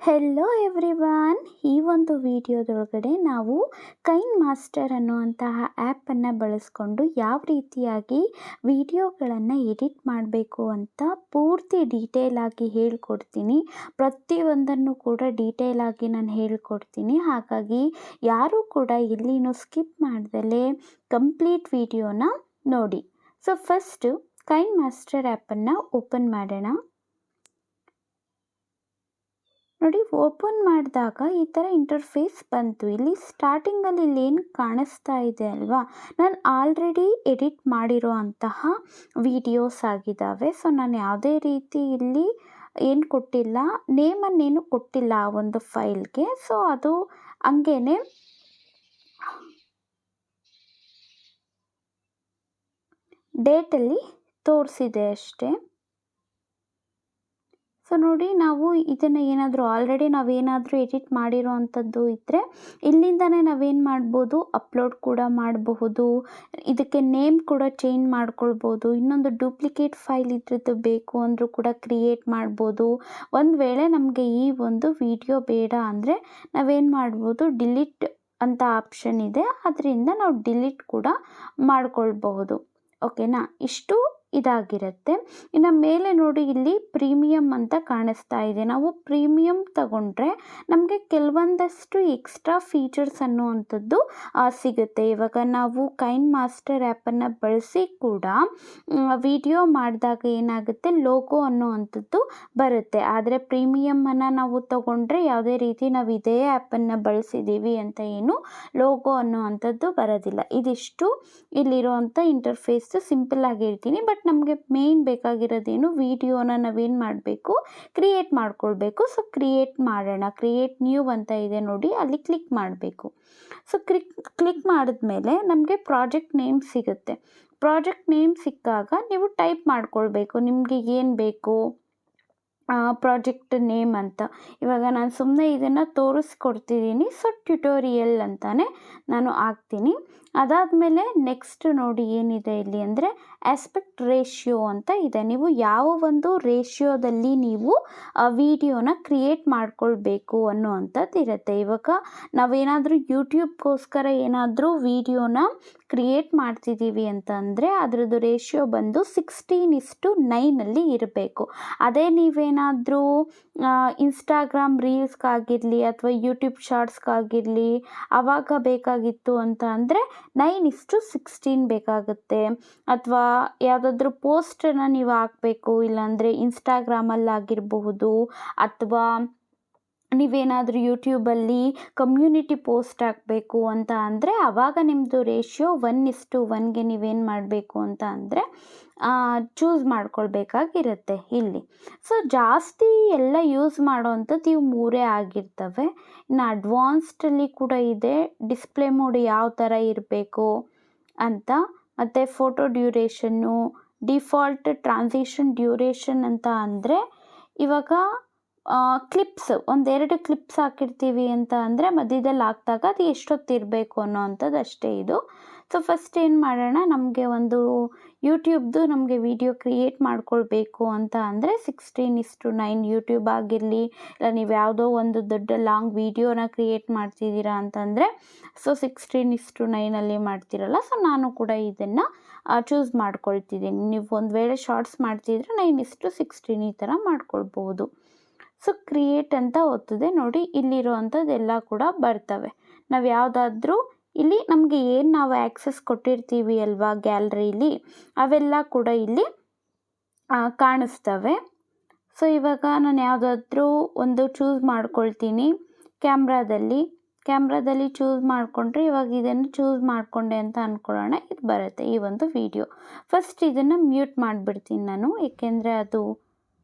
Hello everyone. ಈ ಒಂದು ವಿಡಿಯೋದೊಳಗಡೆ ನಾವು ಕೈನ್ ಮಾಸ್ಟರ್ ಅನ್ನುವಂತಹ ಆ್ಯಪನ್ನು ಬಳಸ್ಕೊಂಡು ಯಾವ ರೀತಿಯಾಗಿ ವಿಡಿಯೋಗಳನ್ನು ಎಡಿಟ್ ಮಾಡಬೇಕು ಅಂತ ಪೂರ್ತಿ ಡೀಟೇಲಾಗಿ ಹೇಳ್ಕೊಡ್ತೀನಿ. ಪ್ರತಿಯೊಂದನ್ನು ಕೂಡ ಡೀಟೇಲಾಗಿ ನಾನು ಹೇಳ್ಕೊಡ್ತೀನಿ. ಹಾಗಾಗಿ ಯಾರೂ ಕೂಡ ಎಲ್ಲಿನೂ ಸ್ಕಿಪ್ ಮಾಡ್ದಲೇ ಕಂಪ್ಲೀಟ್ ವಿಡಿಯೋನ ನೋಡಿ. ಸೊ ಫಸ್ಟು ಕೈನ್ ಮಾಸ್ಟರ್ ಆ್ಯಪನ್ನು ಓಪನ್ ಮಾಡೋಣ. ನೋಡಿ, ಓಪನ್ ಮಾಡಿದಾಗ ಈ ಥರ ಇಂಟರ್ಫೇಸ್ ಬಂತು. ಇಲ್ಲಿ ಸ್ಟಾರ್ಟಿಂಗಲ್ಲಿ ಇಲ್ಲೇನು ಕಾಣಿಸ್ತಾ ಇದೆ ಅಲ್ವಾ, ನಾನು ಆಲ್ರೆಡಿ ಎಡಿಟ್ ಮಾಡಿರೋ ಅಂತಹ ವಿಡಿಯೋಸ್ ಆಗಿದ್ದಾವೆ. ಸೊ ನಾನು ಯಾವುದೇ ರೀತಿ ಇಲ್ಲಿ ಏನು ಕೊಟ್ಟಿಲ್ಲ, ನೇಮನ್ನೇನು ಕೊಟ್ಟಿಲ್ಲ ಆ ಒಂದು ಫೈಲ್ಗೆ. ಸೊ ಅದು ಹಂಗೇನೆ ಡೇಟಲ್ಲಿ ತೋರಿಸಿದೆ ಅಷ್ಟೇ. ಸೊ ನೋಡಿ, ನಾವು ಇದನ್ನು ಏನಾದರೂ ಆಲ್ರೆಡಿ ನಾವೇನಾದರೂ ಎಡಿಟ್ ಮಾಡಿರೋ ಅಂಥದ್ದು ಇದ್ದರೆ ಇಲ್ಲಿಂದನೇ ನಾವೇನು ಮಾಡ್ಬೋದು, ಅಪ್ಲೋಡ್ ಕೂಡ ಮಾಡಬಹುದು. ಇದಕ್ಕೆ ನೇಮ್ ಕೂಡ ಚೇಂಜ್ ಮಾಡ್ಕೊಳ್ಬೋದು. ಇನ್ನೊಂದು ಡೂಪ್ಲಿಕೇಟ್ ಫೈಲ್ ಇದ್ರದ್ದು ಬೇಕು ಅಂದರೂ ಕೂಡ ಕ್ರಿಯೇಟ್ ಮಾಡ್ಬೋದು. ಒಂದು ವೇಳೆ ನಮಗೆ ಈ ಒಂದು ವಿಡಿಯೋ ಬೇಡ ಅಂದರೆ ನಾವೇನು ಮಾಡ್ಬೋದು, ಡಿಲೀಟ್ ಅಂತ ಆಪ್ಷನ್ ಇದೆ, ಅದರಿಂದ ನಾವು ಡಿಲೀಟ್ ಕೂಡ ಮಾಡ್ಕೊಳ್ಬಹುದು. ಓಕೆನಾ, ಇಷ್ಟು ಇದಾಗಿರುತ್ತೆ. ಇನ್ನು ಮೇಲೆ ನೋಡಿ, ಇಲ್ಲಿ ಪ್ರೀಮಿಯಮ್ ಅಂತ ಕಾಣಿಸ್ತಾ ಇದೆ. ನಾವು ಪ್ರೀಮಿಯಮ್ ತಗೊಂಡ್ರೆ ನಮಗೆ ಕೆಲವೊಂದಷ್ಟು ಎಕ್ಸ್ಟ್ರಾ ಫೀಚರ್ಸ್ ಅನ್ನುವಂಥದ್ದು ಸಿಗುತ್ತೆ. ಇವಾಗ ನಾವು ಕೈನ್ ಮಾಸ್ಟರ್ ಆ್ಯಪನ್ನು ಬಳಸಿ ಕೂಡ ವಿಡಿಯೋ ಮಾಡಿದಾಗ ಏನಾಗುತ್ತೆ, ಲೋಗೋ ಅನ್ನುವಂಥದ್ದು ಬರುತ್ತೆ. ಆದರೆ ಪ್ರೀಮಿಯಮನ್ನು ನಾವು ತಗೊಂಡ್ರೆ ಯಾವುದೇ ರೀತಿ ನಾವು ಇದೇ ಆ್ಯಪನ್ನು ಬಳಸಿದ್ದೀವಿ ಅಂತ ಏನು ಲೋಗೋ ಅನ್ನುವಂಥದ್ದು ಬರೋದಿಲ್ಲ. ಇದಿಷ್ಟು ಇಲ್ಲಿರುವಂಥ ಇಂಟರ್ಫೇಸ್ ಸಿಂಪಲ್ ಆಗಿ ಹೇಳ್ತೀನಿ. ಬಟ್ ನಮಗೆ ಮೇನ್ ಬೇಕಾಗಿರೋದೇನು, ವಿಡಿಯೋನ ನಾವೇನು ಮಾಡಬೇಕು, ಕ್ರಿಯೇಟ್ ಮಾಡ್ಕೊಳ್ಬೇಕು. ಸೊ ಕ್ರಿಯೇಟ್ ಮಾಡೋಣ. ಕ್ರಿಯೇಟ್ ನ್ಯೂ ಅಂತ ಇದೆ ನೋಡಿ, ಅಲ್ಲಿ ಕ್ಲಿಕ್ ಮಾಡಬೇಕು. ಸೊ ಕ್ಲಿಕ್ ಮಾಡಿದ್ಮೇಲೆ ನಮಗೆ ಪ್ರಾಜೆಕ್ಟ್ ನೇಮ್ ಸಿಗುತ್ತೆ. ಪ್ರಾಜೆಕ್ಟ್ ನೇಮ್ ಸಿಕ್ಕಾಗ ನೀವು ಟೈಪ್ ಮಾಡ್ಕೊಳ್ಬೇಕು ನಿಮಗೆ ಏನು ಬೇಕು ಪ್ರಾಜೆಕ್ಟ್ ನೇಮ್ ಅಂತ. ಇವಾಗ ನಾನು ಸುಮ್ಮನೆ ಇದನ್ನು ತೋರಿಸ್ಕೊಡ್ತಿದ್ದೀನಿ. ಸೊ ಟ್ಯುಟೋರಿಯಲ್ ಅಂತಾನೆ ನಾನು ಹಾಕ್ತೀನಿ. ಅದಾದಮೇಲೆ ನೆಕ್ಸ್ಟ್ ನೋಡಿ ಏನಿದೆ ಇಲ್ಲಿ ಅಂದರೆ ಆಸ್ಪೆಕ್ಟ್ ರೇಷಿಯೋ ಅಂತ ಇದೆ. ನೀವು ಯಾವ ಒಂದು ರೇಷಿಯೋದಲ್ಲಿ ನೀವು ವಿಡಿಯೋನ ಕ್ರಿಯೇಟ್ ಮಾಡ್ಕೊಳ್ಬೇಕು ಅನ್ನುವಂಥದ್ದು ಇರುತ್ತೆ. ಇವಾಗ ನಾವೇನಾದರೂ ಯೂಟ್ಯೂಬ್ಗೋಸ್ಕರ ಏನಾದರೂ ವಿಡಿಯೋನ ಕ್ರಿಯೇಟ್ ಮಾಡ್ತಿದ್ದೀವಿ ಅಂತ ಅಂದರೆ ಅದರದ್ದು ರೇಷಿಯೋ ಬಂದು 16:9 ಇರಬೇಕು. ಅದೇ ನೀವೇನಾದರೂ ಇನ್ಸ್ಟಾಗ್ರಾಮ್ ರೀಲ್ಸ್ಗಾಗಿರಲಿ ಅಥವಾ ಯೂಟ್ಯೂಬ್ ಶಾರ್ಟ್ಸ್ಗಾಗಿರಲಿ ಆವಾಗ ಬೇಕಾಗಿತ್ತು ಅಂತ ಅಂದರೆ 9:16 ಬೇಕಾಗುತ್ತೆ. ಅಥವಾ ಯಾವುದಾದ್ರೂ ಪೋಸ್ಟನ್ನು ನೀವು ಹಾಕಬೇಕು, ಇಲ್ಲಾಂದರೆ ಇನ್ಸ್ಟಾಗ್ರಾಮಲ್ಲಾಗಿರಬಹುದು ಅಥವಾ ನೀವೇನಾದರೂ ಯೂಟ್ಯೂಬಲ್ಲಿ ಕಮ್ಯುನಿಟಿ ಪೋಸ್ಟ್ ಹಾಕಬೇಕು ಅಂತ ಅಂದರೆ ಆವಾಗ ನಿಮ್ಮದು ರೇಷಿಯೋ 1:1ಗೆ ನೀವೇನು ಮಾಡಬೇಕು ಅಂತ ಅಂದರೆ ಚೂಸ್ ಮಾಡ್ಕೊಳ್ಬೇಕಾಗಿರುತ್ತೆ ಇಲ್ಲಿ. ಸೊ ಜಾಸ್ತಿ ಎಲ್ಲ ಯೂಸ್ ಮಾಡೋವಂಥದ್ದು ಇವು ಮೂರೇ ಆಗಿರ್ತವೆ. ಇನ್ನು ಅಡ್ವಾನ್ಸ್ಡಲ್ಲಿ ಕೂಡ ಇದೆ, ಡಿಸ್ಪ್ಲೇ ಮೋಡ್ ಯಾವ ಥರ ಇರಬೇಕು ಅಂತ, ಮತ್ತು ಫೋಟೋ ಡ್ಯೂರೇಷನ್ನು, ಡಿಫಾಲ್ಟ್ ಟ್ರಾನ್ಸಿಷನ್ ಡ್ಯೂರೇಷನ್ ಅಂತ ಅಂದರೆ ಇವಾಗ ಕ್ಲಿಪ್ಸ್ ಒಂದೆರಡು ಕ್ಲಿಪ್ಸ್ ಹಾಕಿರ್ತೀವಿ ಅಂತ ಅಂದರೆ ಮಧ್ಯದಲ್ಲಿ ಹಾಕಿದಾಗ ಅದು ಎಷ್ಟೊತ್ತಿರಬೇಕು ಅನ್ನೋ ಅಂಥದ್ದು ಅಷ್ಟೇ ಇದು. ಸೊ ಫಸ್ಟ್ ಏನು ಮಾಡೋಣ, ನಮಗೆ ಒಂದು ಯೂಟ್ಯೂಬ್ದು ನಮಗೆ ವಿಡಿಯೋ ಕ್ರಿಯೇಟ್ ಮಾಡ್ಕೊಳ್ಬೇಕು ಅಂತ ಅಂದರೆ 16:9 ಯೂಟ್ಯೂಬ್ ಆಗಿರಲಿ, ಇಲ್ಲ ನೀವು ಯಾವುದೋ ಒಂದು ದೊಡ್ಡ ಲಾಂಗ್ ವಿಡಿಯೋನ ಕ್ರಿಯೇಟ್ ಮಾಡ್ತಿದ್ದೀರಾ ಅಂತಂದರೆ ಸೊ 16:9 ಮಾಡ್ತಿರಲ್ಲ. ಸೊ ನಾನು ಕೂಡ ಇದನ್ನು ಚೂಸ್ ಮಾಡ್ಕೊಳ್ತಿದ್ದೀನಿ. ನೀವು ಒಂದು ವೇಳೆ ಶಾರ್ಟ್ಸ್ ಮಾಡ್ತಿದ್ರೆ 9:16 ಈ ಥರ ಮಾಡ್ಕೊಳ್ಬೋದು. ಸೊ ಕ್ರಿಯೇಟ್ ಅಂತ ಒತ್ತದೆ ನೋಡಿ, ಇಲ್ಲಿರುವಂಥದ್ದೆಲ್ಲ ಕೂಡ ಬರ್ತವೆ. ನಾವು ಯಾವುದಾದ್ರೂ ಇಲ್ಲಿ ನಮಗೆ ಏನು ನಾವು ಆ್ಯಕ್ಸಸ್ ಕೊಟ್ಟಿರ್ತೀವಿ ಅಲ್ವಾ ಗ್ಯಾಲರಿಲಿ, ಅವೆಲ್ಲ ಕೂಡ ಇಲ್ಲಿ ಕಾಣಿಸ್ತವೆ. ಸೊ ಇವಾಗ ನಾನು ಯಾವುದಾದ್ರೂ ಒಂದು ಚೂಸ್ ಮಾಡ್ಕೊಳ್ತೀನಿ. ಕ್ಯಾಮ್ರಾದಲ್ಲಿ ಚೂಸ್ ಮಾಡಿಕೊಂಡ್ರೆ ಇವಾಗ ಇದನ್ನು ಚೂಸ್ ಮಾಡಿಕೊಂಡೆ ಅಂತ ಅಂದ್ಕೊಳ್ಳೋಣ, ಇದು ಬರುತ್ತೆ ಈ ಒಂದು ವಿಡಿಯೋ. ಫಸ್ಟ್ ಇದನ್ನು ಮ್ಯೂಟ್ ಮಾಡಿಬಿಡ್ತೀನಿ ನಾನು, ಏಕೆಂದರೆ ಅದು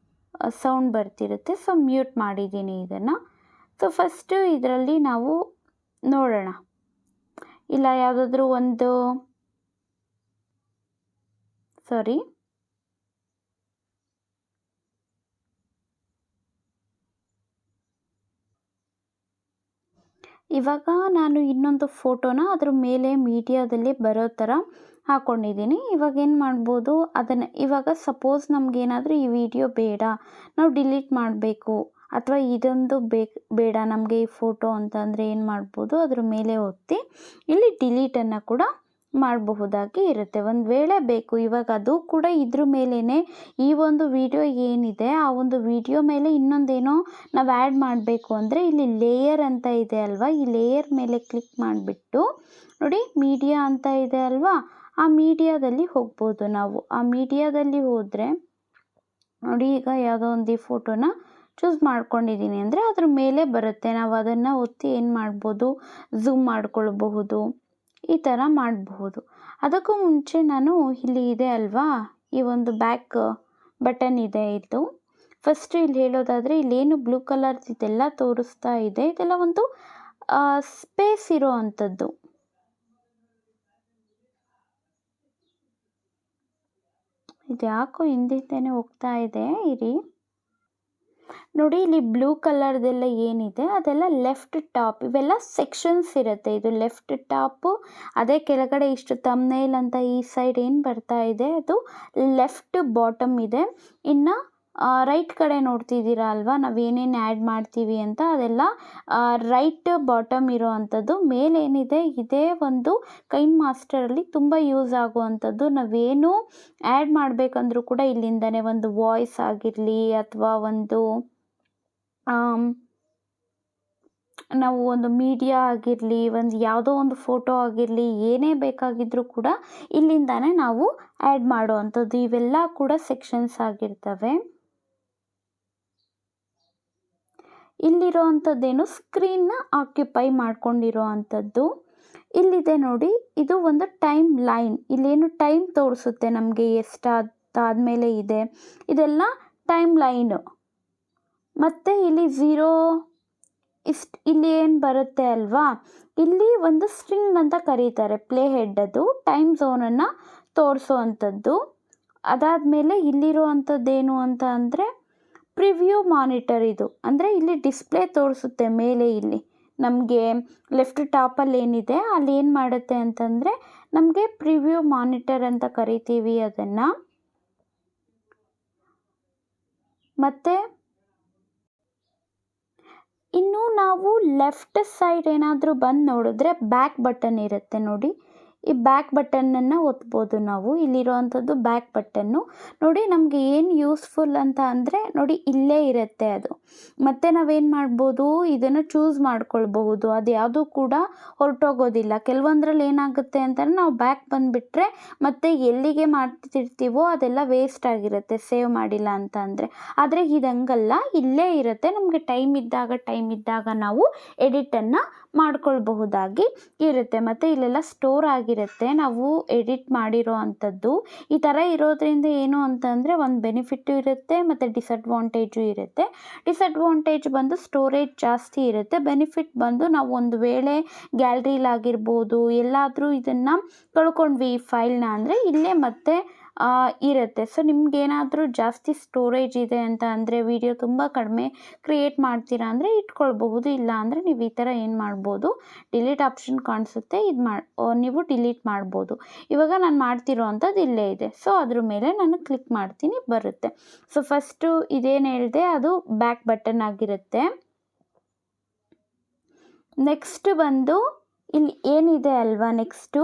ಸೌಂಡ್ ಬರ್ತಿರುತ್ತೆ. ಸೊ ಮ್ಯೂಟ್ ಮಾಡಿದ್ದೀನಿ ಇದನ್ನು. ಸೊ ಫಸ್ಟು ಇದರಲ್ಲಿ ನಾವು ನೋಡೋಣ, ಇಲ್ಲ ಯಾವುದಾದ್ರೂ ಒಂದು ಇವಾಗ ನಾನು ಇನ್ನೊಂದು ಫೋಟೋನ ಅದ್ರ ಮೇಲೆ ಮೀಡಿಯಾದಲ್ಲಿ ಬರೋ ಥರ ಹಾಕ್ಕೊಂಡಿದ್ದೀನಿ. ಇವಾಗ ಏನು ಮಾಡ್ಬೋದು, ಅದನ್ನು ಇವಾಗ ಸಪೋಸ್ ನಮಗೇನಾದರೂ ಈ ವಿಡಿಯೋ ಬೇಡ, ನಾವು ಡಿಲೀಟ್ ಮಾಡಬೇಕು ಅಥವಾ ಇದೊಂದು ಬೇಡ ನಮಗೆ ಈ ಫೋಟೋ ಅಂತಂದರೆ ಏನು ಮಾಡ್ಬೋದು, ಅದ್ರ ಮೇಲೆ ಒತ್ತಿ ಇಲ್ಲಿ ಡಿಲೀಟನ್ನು ಕೂಡ ಮಾಡಬಹುದಾಗಿ ಇರುತ್ತೆ. ಒಂದು ವೇಳೆ ಬೇಕು, ಇವಾಗ ಅದು ಕೂಡ ಇದ್ರ ಮೇಲೇ ಈ ಒಂದು ವಿಡಿಯೋ ಏನಿದೆ ಆ ಒಂದು ವಿಡಿಯೋ ಮೇಲೆ ಇನ್ನೊಂದೇನೋ ನಾವು ಆ್ಯಡ್ ಮಾಡಬೇಕು ಅಂದರೆ ಇಲ್ಲಿ ಲೇಯರ್ ಅಂತ ಇದೆ ಅಲ್ವಾ, ಈ ಲೇಯರ್ ಮೇಲೆ ಕ್ಲಿಕ್ ಮಾಡಿಬಿಟ್ಟು ನೋಡಿ ಮೀಡಿಯಾ ಅಂತ ಇದೆ ಅಲ್ವಾ, ಆ ಮೀಡಿಯಾದಲ್ಲಿ ಹೋಗ್ಬೋದು ನಾವು. ಆ ಮೀಡಿಯಾದಲ್ಲಿ ಹೋದರೆ ನೋಡಿ, ಈಗ ಯಾವುದೋ ಒಂದು ಈ ಫೋಟೋನ ಚೂಸ್ ಮಾಡ್ಕೊಂಡಿದ್ದೀನಿ ಅಂದರೆ ಅದ್ರ ಮೇಲೆ ಬರುತ್ತೆ. ನಾವು ಅದನ್ನು ಒತ್ತಿ ಏನು ಮಾಡ್ಬೋದು, ಝೂಮ್ ಮಾಡ್ಕೊಳ್ಬಹುದು, ಈ ಥರ ಮಾಡಬಹುದು. ಅದಕ್ಕೂ ಮುಂಚೆ ನಾನು ಇಲ್ಲಿ ಇದೆ ಅಲ್ವಾ, ಈ ಒಂದು ಬ್ಯಾಕ್ ಬಟನ್ ಇದೆ, ಇದು ಫಸ್ಟ್ ಇಲ್ಲಿ ಹೇಳೋದಾದರೆ ಇಲ್ಲೇನು ಬ್ಲೂ ಕಲರ್ ಇದೆಲ್ಲ ತೋರಿಸ್ತಾ ಇದೆ, ಇದೆಲ್ಲ ಒಂದು ಸ್ಪೇಸ್ ಇರೋ ಅಂಥದ್ದು. ಇದು ಯಾಕೋ ಹಿಂದಿಂದೇನೆ ಹೋಗ್ತಾ ಇದೆ, ಇರಿ ನೋಡಿ. ಇಲ್ಲಿ ಬ್ಲೂ ಕಲರ್ದೆಲ್ಲ ಏನಿದೆ ಅದೆಲ್ಲ ಲೆಫ್ಟ್ ಟಾಪ್, ಇವೆಲ್ಲ ಸೆಕ್ಷನ್ಸ್ ಇರುತ್ತೆ. ಇದು ಲೆಫ್ಟ್ ಟಾಪು, ಅದೇ ಕೆಳಗಡೆ ಇಷ್ಟು ಥಂಬ್ನೇಲ್ ಅಂತ ಈ ಸೈಡ್ ಏನು ಬರ್ತಾ ಇದೆ ಅದು ಲೆಫ್ಟ್ ಬಾಟಮ್ ಇದೆ. ಇನ್ನು ರೈಟ್ ಕಡೆ ನೋಡ್ತಿದ್ದೀರಾ ಅಲ್ವಾ, ನಾವೇನೇನು ಆ್ಯಡ್ ಮಾಡ್ತೀವಿ ಅಂತ, ಅದೆಲ್ಲ ರೈಟ್ ಬಾಟಮ್ ಇರೋ ಅಂಥದ್ದು. ಮೇಲೇನಿದೆ ಇದೇ ಒಂದು ಕೈನ್ ಮಾಸ್ಟರಲ್ಲಿ ತುಂಬ ಯೂಸ್ ಆಗುವಂಥದ್ದು. ನಾವೇನು ಆ್ಯಡ್ ಮಾಡಬೇಕಂದ್ರೂ ಕೂಡ ಇಲ್ಲಿಂದನೇ ಒಂದು ವಾಯ್ಸ್ ಆಗಿರಲಿ ಅಥವಾ ಒಂದು ನಾವು ಒಂದು ಮೀಡಿಯಾ ಆಗಿರಲಿ, ಒಂದು ಯಾವುದೋ ಒಂದು ಫೋಟೋ ಆಗಿರಲಿ, ಏನೇ ಬೇಕಾಗಿದ್ರೂ ಕೂಡ ಇಲ್ಲಿಂದಾನೇ ನಾವು ಆ್ಯಡ್ ಮಾಡೋ ಅಂಥದ್ದು. ಇವೆಲ್ಲ ಕೂಡ ಸೆಕ್ಷನ್ಸ್ ಆಗಿರ್ತವೆ. ಇಲ್ಲಿರೋ ಅಂಥದ್ದೇನು ಸ್ಕ್ರೀನ್ನ ಆಕ್ಯುಪೈ ಮಾಡ್ಕೊಂಡಿರೋ ಅಂಥದ್ದು. ಇಲ್ಲಿದೆ ನೋಡಿ, ಇದು ಒಂದು ಟೈಮ್ ಲೈನ್. ಇಲ್ಲೇನು ಟೈಮ್ ತೋರಿಸುತ್ತೆ ನಮಗೆ, ಎಷ್ಟಾದ್ಮೇಲೆ ಇದೆ, ಇದೆಲ್ಲ ಟೈಮ್ ಲೈನು. ಮತ್ತು ಇಲ್ಲಿ 0 ಇಲ್ಲಿ ಏನು ಬರುತ್ತೆ ಅಲ್ವಾ, ಇಲ್ಲಿ ಒಂದು ಸ್ಟ್ರಿಂಗ್ ಅಂತ ಕರೀತಾರೆ, ಪ್ಲೇ ಹೆಡ್, ಅದು ಟೈಮ್ ಝೋನನ್ನು ತೋರಿಸೋ ಅಂಥದ್ದು. ಅದಾದಮೇಲೆ ಇಲ್ಲಿರೋ ಅಂಥದ್ದೇನು ಅಂತ ಅಂದರೆ ಪ್ರಿವ್ಯೂ ಮಾನಿಟರ್. ಇದು ಅಂದರೆ ಇಲ್ಲಿ ಡಿಸ್ಪ್ಲೇ ತೋರಿಸುತ್ತೆ ಮೇಲೆ. ಇಲ್ಲಿ ನಮಗೆ ಲೆಫ್ಟ್ ಟಾಪಲ್ಲಿ ಏನಿದೆ ಅಲ್ಲಿ ಏನು ಮಾಡುತ್ತೆ ಅಂತಂದರೆ ನಮಗೆ ಪ್ರಿವ್ಯೂ ಮಾನಿಟರ್ ಅಂತ ಕರಿತೀವಿ ಅದನ್ನು. ಮತ್ತು ಇನ್ನು ನಾವು ಲೆಫ್ಟ್ ಸೈಡ್ ಏನಾದರೂ ಬಂದು ನೋಡಿದ್ರೆ ಬ್ಯಾಕ್ ಬಟನ್ ಇರುತ್ತೆ ನೋಡಿ. ಈ ಬ್ಯಾಕ್ ಬಟನ್ನನ್ನು ಒತ್ಬೋದು ನಾವು. ಇಲ್ಲಿರೋ ಅಂಥದ್ದು ಬ್ಯಾಕ್ ಬಟನ್ನು ನೋಡಿ. ನಮಗೆ ಏನು ಯೂಸ್ಫುಲ್ ಅಂತ ಅಂದರೆ ನೋಡಿ, ಇಲ್ಲೇ ಇರುತ್ತೆ ಅದು. ಮತ್ತು ನಾವೇನು ಮಾಡ್ಬೋದು, ಇದನ್ನು ಚೂಸ್ ಮಾಡ್ಕೊಳ್ಬಹುದು. ಅದು ಯಾವುದೂ ಕೂಡ ಹೊರಟೋಗೋದಿಲ್ಲ. ಕೆಲವೊಂದ್ರಲ್ಲಿ ಏನಾಗುತ್ತೆ ಅಂತಂದರೆ ನಾವು ಬ್ಯಾಕ್ ಬಂದುಬಿಟ್ರೆ ಮತ್ತೆ ಎಲ್ಲಿಗೆ ಮಾಡ್ತಿರ್ತೀವೋ ಅದೆಲ್ಲ ವೇಸ್ಟ್ ಆಗಿರುತ್ತೆ, ಸೇವ್ ಮಾಡಿಲ್ಲ ಅಂತ ಅಂದರೆ. ಆದರೆ ಇದಂಗಲ್ಲ, ಇಲ್ಲೇ ಇರುತ್ತೆ. ನಮಗೆ ಟೈಮ್ ಇದ್ದಾಗ ನಾವು ಎಡಿಟನ್ನು ಮಾಡ್ಕೊಳ್ಬಹುದಾಗಿ ಇರುತ್ತೆ. ಮತ್ತು ಇಲ್ಲೆಲ್ಲ ಸ್ಟೋರ್ ಆಗಿರುತ್ತೆ ನಾವು ಎಡಿಟ್ ಮಾಡಿರೋ ಅಂಥದ್ದು. ಈ ಥರ ಇರೋದ್ರಿಂದ ಏನು ಅಂತಂದರೆ ಒಂದು ಬೆನಿಫಿಟ್ಟು ಇರುತ್ತೆ ಮತ್ತು ಡಿಸಡ್ವಾಂಟೇಜು ಇರುತ್ತೆ. ಡಿಸಡ್ವಾಂಟೇಜ್ ಬಂದು ಸ್ಟೋರೇಜ್ ಜಾಸ್ತಿ ಇರುತ್ತೆ. ಬೆನಿಫಿಟ್ ಬಂದು ನಾವು ಒಂದು ವೇಳೆ ಗ್ಯಾಲರಿಲಾಗಿರ್ಬೋದು ಎಲ್ಲಾದರೂ ಇದನ್ನು ಕಳ್ಕೊಂಡ್ವಿ ಈ ಫೈಲ್ನ ಅಂದರೆ ಇಲ್ಲೇ ಮತ್ತೆ ಇರುತ್ತೆ. ಸೊ ನಿಮ್ಗೇನಾದರೂ ಜಾಸ್ತಿ ಸ್ಟೋರೇಜ್ ಇದೆ ಅಂತ ಅಂದರೆ, ವಿಡಿಯೋ ತುಂಬ ಕಡಿಮೆ ಕ್ರಿಯೇಟ್ ಮಾಡ್ತೀರಾ ಅಂದರೆ ಇಟ್ಕೊಳ್ಬಹುದು. ಇಲ್ಲ ಅಂದರೆ ನೀವು ಈ ಥರ ಏನು ಮಾಡ್ಬೋದು, ಡಿಲೀಟ್ ಆಪ್ಷನ್ ಕಾಣಿಸುತ್ತೆ, ನೀವು ಡಿಲೀಟ್ ಮಾಡ್ಬೋದು. ಇವಾಗ ನಾನು ಮಾಡ್ತಿರೋ ಅಂಥದ್ದು ಇಲ್ಲೇ ಇದೆ. ಸೊ ಅದ್ರ ಮೇಲೆ ನಾನು ಕ್ಲಿಕ್ ಮಾಡ್ತೀನಿ, ಬರುತ್ತೆ. ಸೊ ಫಸ್ಟು ಇದೇನು ಹೇಳಿದೆ ಅದು ಬ್ಯಾಕ್ ಬಟನ್ ಆಗಿರುತ್ತೆ. ನೆಕ್ಸ್ಟ್ ಬಂದು ಇಲ್ಲಿ ಏನಿದೆ ಅಲ್ವಾ, ನೆಕ್ಸ್ಟು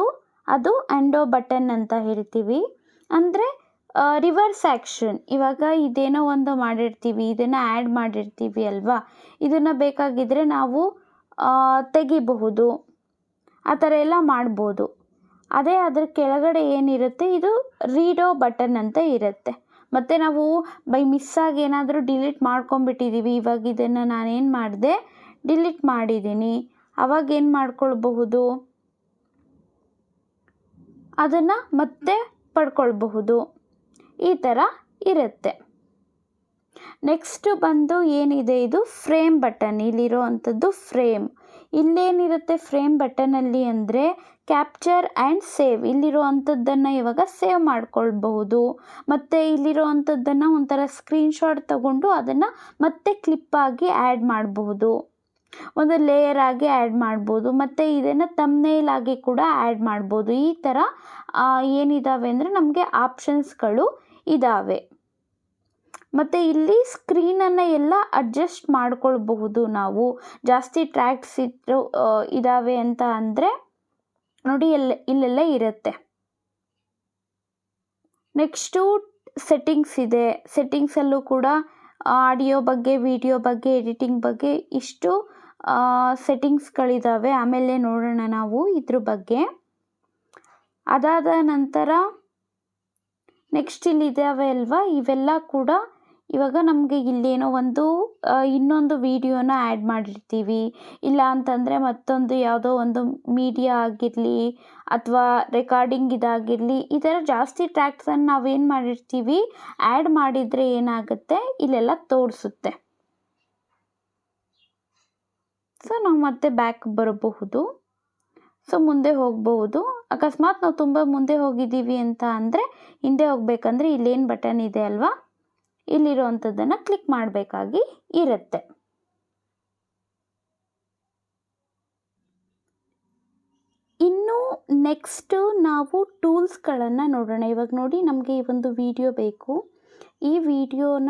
ಅದು ಆ್ಯಂಡೋ ಬಟನ್ ಅಂತ ಹೇಳ್ತೀವಿ. ಅಂದರೆ ರಿವರ್ಸ್ ಆ್ಯಕ್ಷನ್. ಇವಾಗ ಇದೇನೋ ಒಂದು ಮಾಡಿರ್ತೀವಿ, ಇದನ್ನು ಆ್ಯಡ್ ಮಾಡಿರ್ತೀವಿ ಅಲ್ವಾ, ಇದನ್ನು ಬೇಕಾಗಿದ್ದರೆ ನಾವು ತೆಗಿಬಹುದು, ಆ ಥರ ಎಲ್ಲ ಮಾಡ್ಬೋದು. ಅದೇ ಅದ್ರ ಕೆಳಗಡೆ ಏನಿರುತ್ತೆ ಇದು ರೀಡೋ ಬಟನ್ ಅಂತ ಇರುತ್ತೆ. ಮತ್ತು ನಾವು ಬೈ ಮಿಸ್ಸಾಗಿ ಏನಾದರೂ ಡಿಲೀಟ್ ಮಾಡ್ಕೊಂಬಿಟ್ಟಿದ್ದೀವಿ, ಇವಾಗ ಇದನ್ನು ನಾನೇನು ಮಾಡಿದೆ, ಡಿಲೀಟ್ ಮಾಡಿದ್ದೀನಿ, ಅವಾಗ ಏನು ಮಾಡ್ಕೊಳ್ಬಹುದು, ಅದನ್ನು ಮತ್ತೆ ಪಡ್ಕೊಳ್ಬಹುದು. ಈ ಥರ ಇರುತ್ತೆ. ನೆಕ್ಸ್ಟು ಬಂದು ಏನಿದೆ, ಇದು ಫ್ರೇಮ್ ಬಟನ್. ಇಲ್ಲಿರೋ ಅಂಥದ್ದು ಫ್ರೇಮ್. ಇಲ್ಲೇನಿರುತ್ತೆ ಫ್ರೇಮ್ ಬಟನಲ್ಲಿ ಅಂದರೆ ಕ್ಯಾಪ್ಚರ್ ಆ್ಯಂಡ್ ಸೇವ್. ಇಲ್ಲಿರೋ ಅಂಥದ್ದನ್ನು ಇವಾಗ ಸೇವ್ ಮಾಡ್ಕೊಳ್ಬಹುದು. ಮತ್ತು ಇಲ್ಲಿರೋ ಅಂಥದ್ದನ್ನು ಒಂಥರ ಸ್ಕ್ರೀನ್ಶಾಟ್ ತಗೊಂಡು ಅದನ್ನು ಮತ್ತೆ ಕ್ಲಿಪ್ಪಾಗಿ ಆ್ಯಡ್ ಮಾಡಬಹುದು, ಒಂದು ಲೇಯರ್ ಆಗಿ ಆ್ಯಡ್ ಮಾಡ್ಬೋದು. ಮತ್ತು ಇದನ್ನು ಥಂಬ್ನೇಲ್ ಆಗಿ ಕೂಡ ಆ್ಯಡ್ ಮಾಡ್ಬೋದು. ಈ ಥರ ಏನಿದ್ದಾವೆ ಅಂದರೆ ನಮಗೆ ಆಪ್ಷನ್ಸ್ಗಳು ಇದ್ದಾವೆ. ಮತ್ತು ಇಲ್ಲಿ ಸ್ಕ್ರೀನನ್ನು ಎಲ್ಲ ಅಡ್ಜಸ್ಟ್ ಮಾಡ್ಕೊಳ್ಬಹುದು ನಾವು. ಜಾಸ್ತಿ ಟ್ರ್ಯಾಕ್ಸ್ ಇದ್ದಾವೆ ಅಂತ ಅಂದರೆ ನೋಡಿ ಇಲ್ಲೆಲ್ಲ ಇರುತ್ತೆ. ನೆಕ್ಸ್ಟು ಸೆಟ್ಟಿಂಗ್ಸ್ ಇದೆ. ಸೆಟ್ಟಿಂಗ್ಸಲ್ಲೂ ಕೂಡ ಆಡಿಯೋ ಬಗ್ಗೆ, ವಿಡಿಯೋ ಬಗ್ಗೆ, ಎಡಿಟಿಂಗ್ ಬಗ್ಗೆ ಇಷ್ಟು ಸೆಟ್ಟಿಂಗ್ಸ್ಗಳಿದ್ದಾವೆ. ಆಮೇಲೆ ನೋಡೋಣ ನಾವು ಇದ್ರ ಬಗ್ಗೆ. ಅದಾದ ನಂತರ ನೆಕ್ಸ್ಟ್ ಇಲ್ಲಿ ಇದ್ದಾವೆ ಅಲ್ವಾ, ಇವೆಲ್ಲ ಕೂಡ ಇವಾಗ ನಮಗೆ ಇಲ್ಲೇನೋ ಒಂದು ಇನ್ನೊಂದು ವಿಡಿಯೋನ ಆ್ಯಡ್ ಮಾಡಿರ್ತೀವಿ, ಇಲ್ಲ ಅಂತಂದರೆ ಮತ್ತೊಂದು ಯಾವುದೋ ಒಂದು ಮೀಡಿಯಾ ಆಗಿರಲಿ ಅಥವಾ ರೆಕಾರ್ಡಿಂಗ್ ಇದಾಗಿರಲಿ, ಈ ಥರ ಜಾಸ್ತಿ ಟ್ರ್ಯಾಕ್ಸನ್ನು ನಾವೇನು ಮಾಡಿರ್ತೀವಿ ಆ್ಯಡ್ ಮಾಡಿದರೆ ಏನಾಗುತ್ತೆ ಇಲ್ಲೆಲ್ಲ ತೋರಿಸುತ್ತೆ. ಸೊ ನಾವು ಮತ್ತೆ ಬ್ಯಾಕ್ ಬರಬಹುದು. ಸೊ ಮುಂದೆ ಹೋಗಬಹುದು. ಅಕಸ್ಮಾತ್ ನಾವು ತುಂಬ ಮುಂದೆ ಹೋಗಿದ್ದೀವಿ ಅಂತ ಅಂದರೆ ಹಿಂದೆ ಹೋಗಬೇಕಂದ್ರೆ ಇಲ್ಲೇನು ಬಟನ್ ಇದೆ ಅಲ್ವಾ, ಇಲ್ಲಿರುವಂಥದ್ದನ್ನು ಕ್ಲಿಕ್ ಮಾಡಬೇಕಾಗಿ ಇರುತ್ತೆ. ಇನ್ನು ನೆಕ್ಸ್ಟು ನಾವು ಟೂಲ್ಸ್ಗಳನ್ನು ನೋಡೋಣ. ಇವಾಗ ನೋಡಿ ನಮಗೆ ಈ ಒಂದು ವಿಡಿಯೋ ಬೇಕು. ಈ ವಿಡಿಯೋನ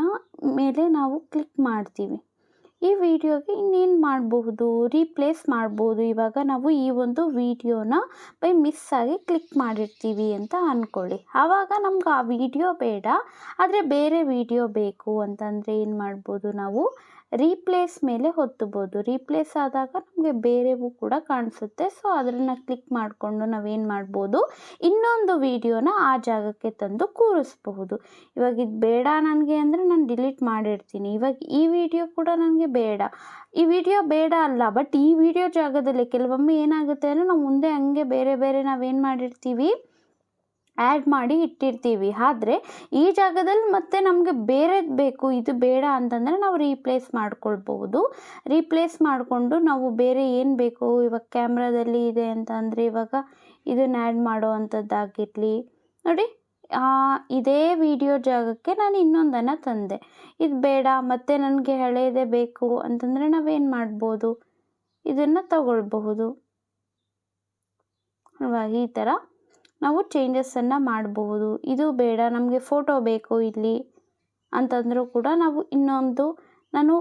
ಮೇಲೆ ನಾವು ಕ್ಲಿಕ್ ಮಾಡ್ತೀವಿ. ಈ ವಿಡಿಯೋಗೆ ಇನ್ನೇನು ಮಾಡಬಹುದು, ರೀಪ್ಲೇಸ್ ಮಾಡ್ಬೋದು. ಇವಾಗ ನಾವು ಈ ಒಂದು ವಿಡಿಯೋನ ಬೈ ಮಿಸ್ ಆಗಿ ಕ್ಲಿಕ್ ಮಾಡಿರ್ತೀವಿ ಅಂತ ಅಂದ್ಕೊಳ್ಳಿ. ಆವಾಗ ನಮ್ಗೆ ಆ ವಿಡಿಯೋ ಬೇಡ, ಆದರೆ ಬೇರೆ ವಿಡಿಯೋ ಬೇಕು ಅಂತಂದರೆ ಏನು ಮಾಡ್ಬೋದು, ನಾವು ರೀಪ್ಲೇಸ್ ಮೇಲೆ ಒತ್ತಬೋದು. ರೀಪ್ಲೇಸ್ ಆದಾಗ ನಮಗೆ ಬೇರೆವು ಕೂಡ ಕಾಣಿಸುತ್ತೆ. ಸೊ ಅದನ್ನು ಕ್ಲಿಕ್ ಮಾಡಿಕೊಂಡು ನಾವೇನು ಮಾಡ್ಬೋದು, ಇನ್ನೊಂದು ವಿಡಿಯೋನ ಆ ಜಾಗಕ್ಕೆ ತಂದು ಕೂರಿಸ್ಬಹುದು. ಇವಾಗ ಇದು ಬೇಡ ನನಗೆ ಅಂದರೆ ನಾನು ಡಿಲೀಟ್ ಮಾಡಿರ್ತೀನಿ. ಇವಾಗ ಈ ವಿಡಿಯೋ ಕೂಡ ನನಗೆ ಬೇಡ. ಈ ವಿಡಿಯೋ ಬೇಡ ಅಲ್ಲ, ಬಟ್ ಈ ವಿಡಿಯೋ ಜಾಗದಲ್ಲಿ ಕೆಲವೊಮ್ಮೆ ಏನಾಗುತ್ತೆ ಅಂದರೆ ನಾವು ಮುಂದೆ ಹಂಗೆ ಬೇರೆ ಬೇರೆ ನಾವೇನು ಮಾಡಿರ್ತೀವಿ ಆ್ಯಡ್ ಮಾಡಿ ಇಟ್ಟಿರ್ತೀವಿ. ಆದರೆ ಈ ಜಾಗದಲ್ಲಿ ಮತ್ತೆ ನಮಗೆ ಬೇರೆದು ಬೇಕು, ಇದು ಬೇಡ ಅಂತಂದರೆ ನಾವು ರೀಪ್ಲೇಸ್ ಮಾಡ್ಕೊಳ್ಬಹುದು. ರೀಪ್ಲೇಸ್ ಮಾಡಿಕೊಂಡು ನಾವು ಬೇರೆ ಏನು ಬೇಕು, ಇವಾಗ ಕ್ಯಾಮ್ರಾದಲ್ಲಿ ಇದೆ ಅಂತ ಅಂದರೆ ಇವಾಗ ಇದನ್ನು ಆ್ಯಡ್ ಮಾಡೋ ಅಂಥದ್ದಾಗಿರಲಿ. ನೋಡಿ ಇದೇ ವಿಡಿಯೋ ಜಾಗಕ್ಕೆ ನಾನು ಇನ್ನೊಂದನ್ನು ತಂದೆ. ಇದು ಬೇಡ, ಮತ್ತು ನನಗೆ ಹಳೆಯದೇ ಬೇಕು ಅಂತಂದರೆ ನಾವೇನು ಮಾಡ್ಬೋದು, ಇದನ್ನು ತಗೊಳ್ಬಹುದು ಅಲ್ವಾ. ಈ ಥರ ನಾವು ಚೇಂಜಸನ್ನು ಮಾಡಬಹುದು. ಇದು ಬೇಡ, ನಮಗೆ ಫೋಟೋ ಬೇಕು ಇಲ್ಲಿ ಅಂತಂದರೂ ಕೂಡ ನಾವು ಇನ್ನೊಂದು ನಾನು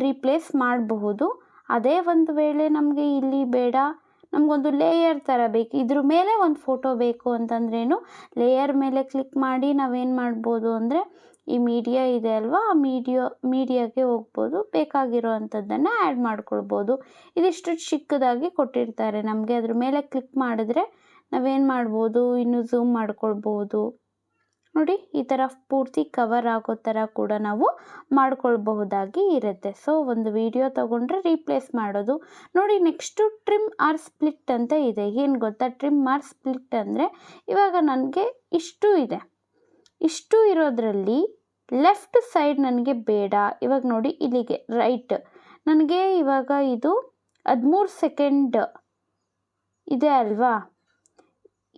ರೀಪ್ಲೇಸ್ ಮಾಡಬಹುದು. ಅದೇ ಒಂದು ವೇಳೆ ನಮಗೆ ಇಲ್ಲಿ ಬೇಡ, ನಮಗೊಂದು ಲೇಯರ್ ಥರ ಬೇಕು, ಇದ್ರ ಮೇಲೆ ಒಂದು ಫೋಟೋ ಬೇಕು ಅಂತಂದ್ರೇನು ಲೇಯರ್ ಮೇಲೆ ಕ್ಲಿಕ್ ಮಾಡಿ ನಾವೇನು ಮಾಡ್ಬೋದು ಅಂದರೆ ಈ ಮೀಡಿಯಾ ಇದೆ ಅಲ್ವಾ, ಆ ಮೀಡಿಯಾಗೆ ಹೋಗ್ಬೋದು, ಬೇಕಾಗಿರೋ ಅಂಥದ್ದನ್ನು ಆ್ಯಡ್ ಮಾಡ್ಕೊಳ್ಬೋದು. ಇದಿಷ್ಟು ಚಿಕ್ಕದಾಗಿ ಕೊಟ್ಟಿರ್ತಾರೆ ನಮಗೆ. ಅದ್ರ ಮೇಲೆ ಕ್ಲಿಕ್ ಮಾಡಿದ್ರೆ ನಾವೇನು ಮಾಡ್ಬೋದು, ಇನ್ನು ಝೂಮ್ ಮಾಡ್ಕೊಳ್ಬೋದು. ನೋಡಿ ಈ ಥರ ಪೂರ್ತಿ ಕವರ್ ಆಗೋ ಥರ ಕೂಡ ನಾವು ಮಾಡ್ಕೊಳ್ಬಹುದಾಗಿ ಇರುತ್ತೆ. ಸೊ ಒಂದು ವಿಡಿಯೋ ತೊಗೊಂಡ್ರೆ ರೀಪ್ಲೇಸ್ ಮಾಡೋದು. ನೋಡಿ ನೆಕ್ಸ್ಟು ಟ್ರಿಮ್ ಆರ್ ಸ್ಪ್ಲಿಟ್ ಅಂತ ಇದೆ. ಏನು ಗೊತ್ತಾ, ಟ್ರಿಮ್ ಆರ್ ಸ್ಪ್ಲಿಟ್ ಅಂದರೆ ಇವಾಗ ನನಗೆ ಇಷ್ಟು ಇದೆ, ಇಷ್ಟು ಇರೋದ್ರಲ್ಲಿ ಲೆಫ್ಟ್ ಸೈಡ್ ನನಗೆ ಬೇಡ. ಇವಾಗ ನೋಡಿ ಇಲ್ಲಿಗೆ ರೈಟ್ ನನಗೆ ಇವಾಗ ಇದು 13 ಸೆಕೆಂಡ್ ಇದೆ ಅಲ್ವಾ,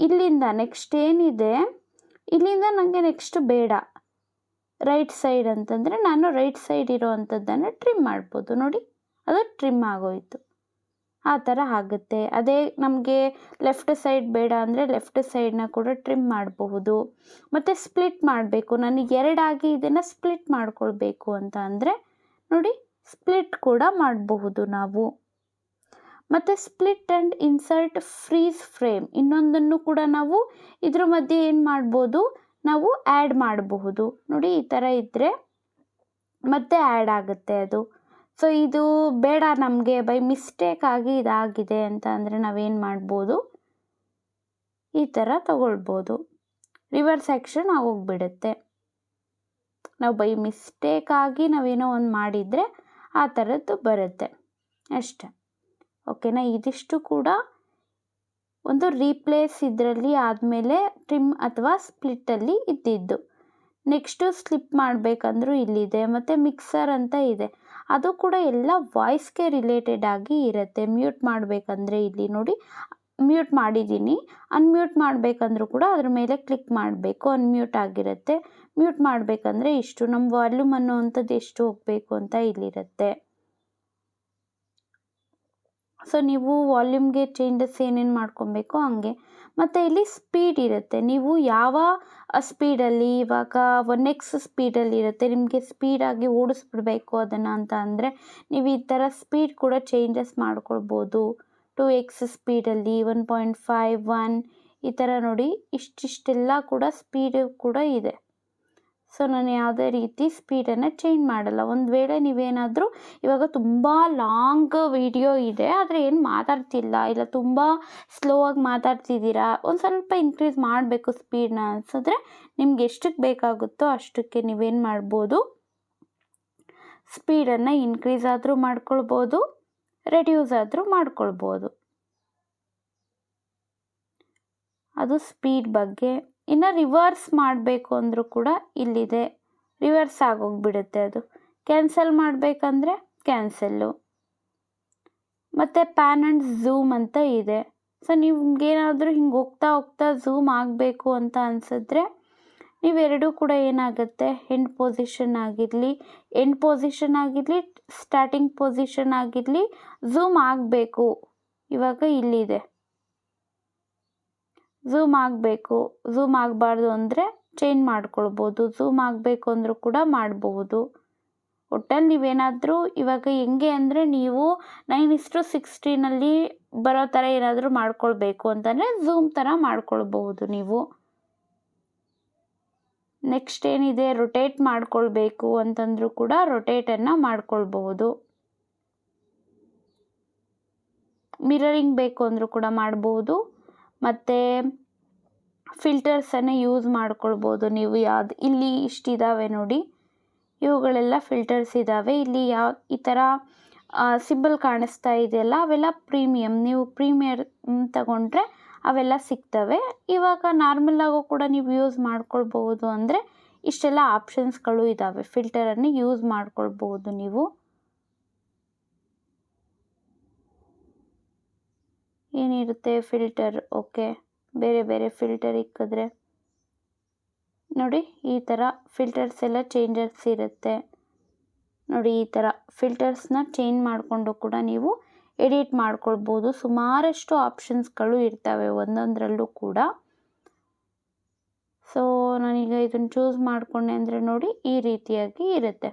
ಇಲ್ಲಿಂದ ನೆಕ್ಸ್ಟ್ ಏನಿದೆ ಇಲ್ಲಿಂದ ನನಗೆ ನೆಕ್ಸ್ಟ್ ಬೇಡ ರೈಟ್ ಸೈಡ್ ಅಂತಂದರೆ ನಾನು ರೈಟ್ ಸೈಡ್ ಇರೋ ಅಂಥದ್ದನ್ನು ಟ್ರಿಮ್ ಮಾಡ್ಬೋದು. ನೋಡಿ ಅದು ಟ್ರಿಮ್ ಆಗೋಯಿತು. ಆ ಥರ ಆಗುತ್ತೆ. ಅದೇ ನಮಗೆ ಲೆಫ್ಟ್ ಸೈಡ್ ಬೇಡ ಅಂದರೆ ಲೆಫ್ಟ್ ಸೈಡನ್ನ ಕೂಡ ಟ್ರಿಮ್ ಮಾಡಬಹುದು. ಮತ್ತು ಸ್ಪ್ಲಿಟ್ ಮಾಡಬೇಕು, ನನಗೆ ಎರಡಾಗಿ ಇದನ್ನು ಸ್ಪ್ಲಿಟ್ ಮಾಡ್ಕೊಳ್ಬೇಕು ಅಂತ ಅಂದರೆ ನೋಡಿ ಸ್ಪ್ಲಿಟ್ ಕೂಡ ಮಾಡಬಹುದು ನಾವು. ಮತ್ತು split and insert freeze frame ಇನ್ನೊಂದನ್ನು ಕೂಡ ನಾವು ಇದ್ರ ಮಧ್ಯೆ ಏನು ಮಾಡ್ಬೋದು, ನಾವು ಆ್ಯಡ್ ಮಾಡಬಹುದು. ನೋಡಿ ಈ ಥರ ಇದ್ದರೆ ಮತ್ತೆ ಆ್ಯಡ್ ಆಗುತ್ತೆ ಅದು. ಸೊ ಇದು ಬೇಡ ನಮಗೆ, ಬೈ ಮಿಸ್ಟೇಕ್ ಆಗಿ ಇದಾಗಿದೆ ಅಂತ ಅಂದರೆ ನಾವೇನು ಮಾಡ್ಬೋದು, ಈ ಥರ ತಗೊಳ್ಬೋದು. ರಿವರ್ಸ್ ಆ್ಯಕ್ಷನ್ ಆಗೋಗ್ಬಿಡುತ್ತೆ. ನಾವು ಬೈ ಮಿಸ್ಟೇಕ್ ಆಗಿ ನಾವೇನೋ ಒಂದು ಮಾಡಿದರೆ ಆ ಥರದ್ದು ಬರುತ್ತೆ ಅಷ್ಟೆ. ಓಕೆನಾ. ಇದಿಷ್ಟು ಕೂಡ ಒಂದು ರೀಪ್ಲೇಸ್ ಇದರಲ್ಲಿ ಆದಮೇಲೆ ಟ್ರಿಮ್ ಅಥವಾ ಸ್ಪ್ಲಿಟ್ಟಲ್ಲಿ ಇದ್ದಿದ್ದು. ನೆಕ್ಸ್ಟು ಸ್ಲಿಪ್ ಮಾಡಬೇಕಂದ್ರೂ ಇಲ್ಲಿದೆ. ಮತ್ತು ಮಿಕ್ಸರ್ ಅಂತ ಇದೆ, ಅದು ಕೂಡ ಎಲ್ಲ ವಾಯ್ಸ್ಗೆ ರಿಲೇಟೆಡ್ ಆಗಿ ಇರುತ್ತೆ. ಮ್ಯೂಟ್ ಮಾಡಬೇಕಂದ್ರೆ ಇಲ್ಲಿ ನೋಡಿ ಮ್ಯೂಟ್ ಮಾಡಿದ್ದೀನಿ. ಅನ್ಮ್ಯೂಟ್ ಮಾಡಬೇಕಂದ್ರೂ ಕೂಡ ಅದ್ರ ಮೇಲೆ ಕ್ಲಿಕ್ ಮಾಡಬೇಕು, ಅನ್ಮ್ಯೂಟ್ ಆಗಿರುತ್ತೆ. ಮ್ಯೂಟ್ ಮಾಡಬೇಕಂದ್ರೆ ಇಷ್ಟು, ನಮ್ಮ ವಾಲ್ಯೂಮ್ ಅನ್ನೋವಂಥದ್ದು ಎಷ್ಟು ಹೋಗಬೇಕು ಅಂತ ಇಲ್ಲಿರುತ್ತೆ. ಸೊ ನೀವು ವಾಲ್ಯೂಮ್ಗೆ ಚೇಂಜಸ್ ಏನೇನು ಮಾಡ್ಕೊಬೇಕೋ ಹಂಗೆ. ಮತ್ತು ಇಲ್ಲಿ ಸ್ಪೀಡ್ ಇರುತ್ತೆ. ನೀವು ಯಾವ ಸ್ಪೀಡಲ್ಲಿ, ಇವಾಗ 1x ಸ್ಪೀಡಲ್ಲಿ ಇರುತ್ತೆ, ನಿಮಗೆ ಸ್ಪೀಡಾಗಿ ಓಡಿಸ್ಬಿಡ್ಬೇಕು ಅದನ್ನು ಅಂತ ಅಂದರೆ ನೀವು ಈ ಥರ ಸ್ಪೀಡ್ ಕೂಡ ಚೇಂಜಸ್ ಮಾಡ್ಕೊಳ್ಬೋದು. 2x ಸ್ಪೀಡಲ್ಲಿ, 1.5, 1 ಈ ಥರ ನೋಡಿ ಇಷ್ಟಿಷ್ಟೆಲ್ಲ ಕೂಡ ಸ್ಪೀಡು ಕೂಡ ಇದೆ. ಸೊ ನಾನು ಯಾವುದೇ ರೀತಿ ಸ್ಪೀಡನ್ನು ಚೇಂಜ್ ಮಾಡಲ್ಲ. ಒಂದು ವೇಳೆ ನೀವೇನಾದರೂ ಇವಾಗ ತುಂಬ ಲಾಂಗ್ ವಿಡಿಯೋ ಇದೆ ಆದರೆ ಏನು ಮಾತಾಡ್ತಿಲ್ಲ, ಇಲ್ಲ ತುಂಬ ಸ್ಲೋ ಆಗಿ ಮಾತಾಡ್ತಿದ್ದೀರಾ, ಒಂದು ಸ್ವಲ್ಪ ಇನ್ಕ್ರೀಸ್ ಮಾಡಬೇಕು ಸ್ಪೀಡನ್ನ ಅನಿಸಿದ್ರೆ ನಿಮ್ಗೆ ಎಷ್ಟಕ್ಕೆ ಬೇಕಾಗುತ್ತೋ ಅಷ್ಟಕ್ಕೆ ನೀವೇನು ಮಾಡ್ಬೋದು, ಸ್ಪೀಡನ್ನು ಇನ್ಕ್ರೀಸ್ ಆದರೂ ಮಾಡ್ಕೊಳ್ಬೋದು, ರೆಡ್ಯೂಸ್ ಆದರೂ ಮಾಡ್ಕೊಳ್ಬೋದು. ಅದು ಸ್ಪೀಡ್ ಬಗ್ಗೆ. ಇನ್ನು ರಿವರ್ಸ್ ಮಾಡಬೇಕು ಅಂದರೂ ಕೂಡ ಇಲ್ಲಿದೆ, ರಿವರ್ಸ್ ಆಗೋಗ್ಬಿಡುತ್ತೆ. ಅದು ಕ್ಯಾನ್ಸಲ್ ಮಾಡಬೇಕಂದ್ರೆ ಕ್ಯಾನ್ಸಲ್ಲು. ಮತ್ತು ಪ್ಯಾನ್ ಆ್ಯಂಡ್ ಝೂಮ್ ಅಂತ ಇದೆ. ಸೊ ನಿಮ್ಗೇನಾದರೂ ಹಿಂಗೆ ಹೋಗ್ತಾ ಹೋಗ್ತಾ ಝೂಮ್ ಆಗಬೇಕು ಅಂತ ಅನಿಸಿದ್ರೆ ನೀವೆರಡೂ ಕೂಡ ಏನಾಗುತ್ತೆ, ಎಂಡ್ ಪೊಸಿಷನ್ ಆಗಿರಲಿ ಸ್ಟಾರ್ಟಿಂಗ್ ಪೊಸಿಷನ್ ಆಗಿರಲಿ ಝೂಮ್ ಆಗಬೇಕು. ಇವಾಗ ಇಲ್ಲಿದೆ ಝೂಮ್ ಆಗಬೇಕು, ಝೂಮ್ ಆಗಬಾರ್ದು ಅಂದರೆ ಚೇಂಜ್ ಮಾಡ್ಕೊಳ್ಬೋದು, ಝೂಮ್ ಆಗಬೇಕು ಅಂದರೂ ಕೂಡ ಮಾಡಬಹುದು. ಒಟ್ಟಲ್ಲಿ ನೀವೇನಾದರೂ ಇವಾಗ ಹೆಂಗೆ ಅಂದರೆ ನೀವು 9:16 ಬರೋ ಥರ ಏನಾದರೂ ಮಾಡ್ಕೊಳ್ಬೇಕು ಅಂತಂದರೆ ಝೂಮ್ ಥರ ಮಾಡ್ಕೊಳ್ಬಹುದು ನೀವು. ನೆಕ್ಸ್ಟ್ ಏನಿದೆ, ರೊಟೇಟ್ ಮಾಡ್ಕೊಳ್ಬೇಕು ಅಂತಂದರೂ ಕೂಡ ರೊಟೇಟನ್ನು ಮಾಡ್ಕೊಳ್ಬಹುದು. ಮಿರರಿಂಗ್ ಬೇಕು ಅಂದರೂ ಕೂಡ ಮಾಡ್ಬೋದು. ಮತ್ತು ಫಿಲ್ಟರ್ಸನ್ನು ಯೂಸ್ ಮಾಡ್ಕೊಳ್ಬೋದು ನೀವು. ಯಾವ್ದು ಇಲ್ಲಿ ಇಷ್ಟಿದ್ದಾವೆ ನೋಡಿ, ಇವುಗಳೆಲ್ಲ ಫಿಲ್ಟರ್ಸ್ ಇದ್ದಾವೆ. ಇಲ್ಲಿ ಈ ಥರ ಸಿಂಬಲ್ ಕಾಣಿಸ್ತಾ ಇದೆಯಲ್ಲ ಅವೆಲ್ಲ ಪ್ರೀಮಿಯಮ್. ನೀವು ಪ್ರೀಮಿಯರ್ ತಗೊಂಡ್ರೆ ಅವೆಲ್ಲ ಸಿಗ್ತವೆ. ಇವಾಗ ನಾರ್ಮಲಾಗೂ ಕೂಡ ನೀವು ಯೂಸ್ ಮಾಡ್ಕೊಳ್ಬಹುದು. ಅಂದರೆ ಇಷ್ಟೆಲ್ಲ ಆಪ್ಷನ್ಸ್ಗಳು ಇದ್ದಾವೆ, ಫಿಲ್ಟರನ್ನು ಯೂಸ್ ಮಾಡ್ಕೊಳ್ಬಹುದು ನೀವು. ಏನಿರುತ್ತೆ ಫಿಲ್ಟರ್, ಓಕೆ, ಬೇರೆ ಬೇರೆ ಫಿಲ್ಟರ್ ಇಕ್ಕಿದ್ರೆ ನೋಡಿ ಈ ಥರ ಫಿಲ್ಟರ್ಸ್ ಎಲ್ಲ ಚೇಂಜಸ್ ಇರುತ್ತೆ ನೋಡಿ. ಈ ಥರ ಫಿಲ್ಟರ್ಸ್ನ ಚೇಂಜ್ ಮಾಡಿಕೊಂಡು ಕೂಡ ನೀವು ಎಡಿಟ್ ಮಾಡ್ಕೊಳ್ಬೋದು. ಸುಮಾರಷ್ಟು ಆಪ್ಷನ್ಸ್ಗಳು ಇರ್ತವೆ ಒಂದೊಂದರಲ್ಲೂ ಕೂಡ. ಸೊ ನಾನೀಗ ಇದನ್ನು ಚೂಸ್ ಮಾಡಿಕೊಂಡೆ ಅಂದರೆ ನೋಡಿ ಈ ರೀತಿಯಾಗಿ ಇರುತ್ತೆ.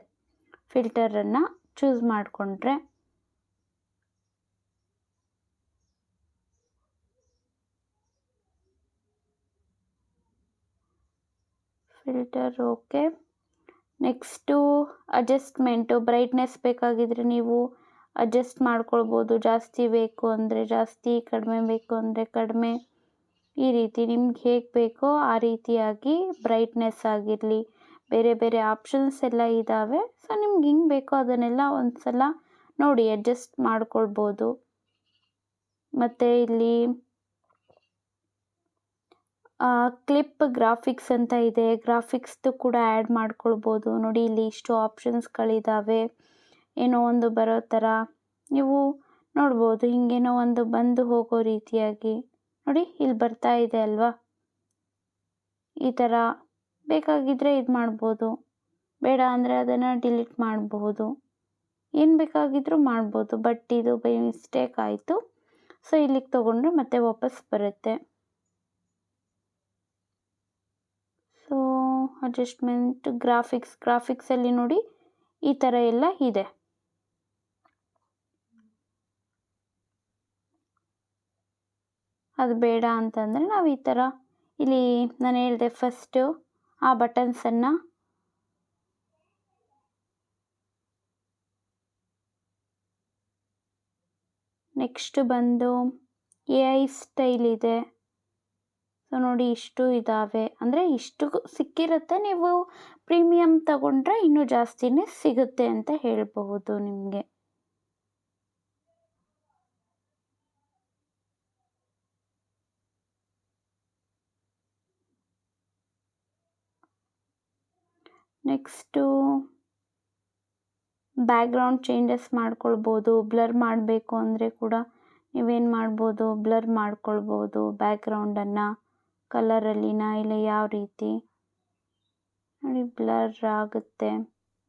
ಫಿಲ್ಟರನ್ನು ಚೂಸ್ ಮಾಡಿಕೊಂಡ್ರೆ filter okay. Next adjustment, brightness ಬೇಕಾಗಿದ್ದರೆ ನೀವು ಅಡ್ಜಸ್ಟ್ ಮಾಡ್ಕೊಳ್ಬೋದು. ಜಾಸ್ತಿ ಬೇಕು ಅಂದರೆ ಜಾಸ್ತಿ, ಕಡಿಮೆ ಬೇಕು ಅಂದರೆ ಕಡಿಮೆ, ಈ ರೀತಿ ನಿಮ್ಗೆ ಹೇಗೆ ಬೇಕೋ ಆ ರೀತಿಯಾಗಿ ಬ್ರೈಟ್ನೆಸ್ ಆಗಿರಲಿ, ಬೇರೆ ಬೇರೆ ಆಪ್ಷನ್ಸ್ ಎಲ್ಲ ಇದ್ದಾವೆ. ಸೊ ನಿಮ್ಗೆ ಹಿಂಗೆ ಬೇಕೋ ಅದನ್ನೆಲ್ಲ ಒಂದು ಸಲ ನೋಡಿ ಅಡ್ಜಸ್ಟ್ ಮಾಡ್ಕೊಳ್ಬೋದು. ಮತ್ತು ಇಲ್ಲಿ ಕ್ಲಿಪ್ ಗ್ರಾಫಿಕ್ಸ್ ಅಂತ ಇದೆ, ಗ್ರಾಫಿಕ್ಸ್ದು ಕೂಡ ಆ್ಯಡ್ ಮಾಡ್ಕೊಳ್ಬೋದು. ನೋಡಿ ಇಲ್ಲಿ ಇಷ್ಟು ಆಪ್ಷನ್ಸ್ಗಳಿದ್ದಾವೆ. ಏನೋ ಒಂದು ಬರೋ ಥರ ನೀವು ನೋಡ್ಬೋದು, ಹಿಂಗೇನೋ ಒಂದು ಬಂದು ಹೋಗೋ ರೀತಿಯಾಗಿ ನೋಡಿ ಇಲ್ಲಿ ಬರ್ತಾ ಇದೆ ಅಲ್ವಾ. ಈ ಥರ ಬೇಕಾಗಿದ್ದರೆ ಇದು ಮಾಡ್ಬೋದು, ಬೇಡ ಅಂದರೆ ಅದನ್ನು ಡಿಲೀಟ್ ಮಾಡಬಹುದು. ಏನು ಬೇಕಾಗಿದ್ರೂ ಮಾಡ್ಬೋದು. ಬಟ್ ಇದು ಬೈ ಮಿಸ್ಟೇಕ್ ಆಯಿತು. ಸೊ ಇಲ್ಲಿಗೆ ತೊಗೊಂಡ್ರೆ ಮತ್ತೆ ವಾಪಸ್ ಬರುತ್ತೆ. ಸೊ ಅಡ್ಜಸ್ಟ್ಮೆಂಟ್, ಗ್ರಾಫಿಕ್ಸಲ್ಲಿ ನೋಡಿ ಈ ಥರ ಎಲ್ಲ ಇದೆ. ಅದು ಬೇಡ ಅಂತಂದರೆ ನಾವು ಈ ಥರ ಇಲ್ಲಿ ನಾನು ಹೇಳಿದೆ ಫಸ್ಟು ಆ ಬಟನ್ಸನ್ನು ನೆಕ್ಸ್ಟ್ ಬಂದು AI ಸ್ಟೈಲ್ ಇದೆ. ಸೊ ನೋಡಿ ಇಷ್ಟು ಇದ್ದಾವೆ, ಅಂದರೆ ಇಷ್ಟು ಸಿಕ್ಕಿರುತ್ತೆ. ನೀವು ಪ್ರೀಮಿಯಮ್ ತಗೊಂಡ್ರೆ ಇನ್ನೂ ಜಾಸ್ತಿನೇ ಸಿಗುತ್ತೆ ಅಂತ ಹೇಳಬಹುದು ನಿಮಗೆ. ನೆಕ್ಸ್ಟು ಬ್ಯಾಕ್ಗ್ರೌಂಡ್ ಚೇಂಜಸ್ ಮಾಡ್ಕೊಳ್ಬೋದು. ಬ್ಲರ್ ಮಾಡಬೇಕು ಅಂದರೆ ಕೂಡ ನೀವೇನು ಮಾಡ್ಬೋದು, ಬ್ಲರ್ ಮಾಡ್ಕೊಳ್ಬೋದು ಬ್ಯಾಕ್ಗ್ರೌಂಡನ್ನು, ಕಲರಲ್ಲಿನ ಇಲ್ಲ ಯಾವ ರೀತಿ ನೋಡಿ ಬ್ಲರ್ ಆಗುತ್ತೆ,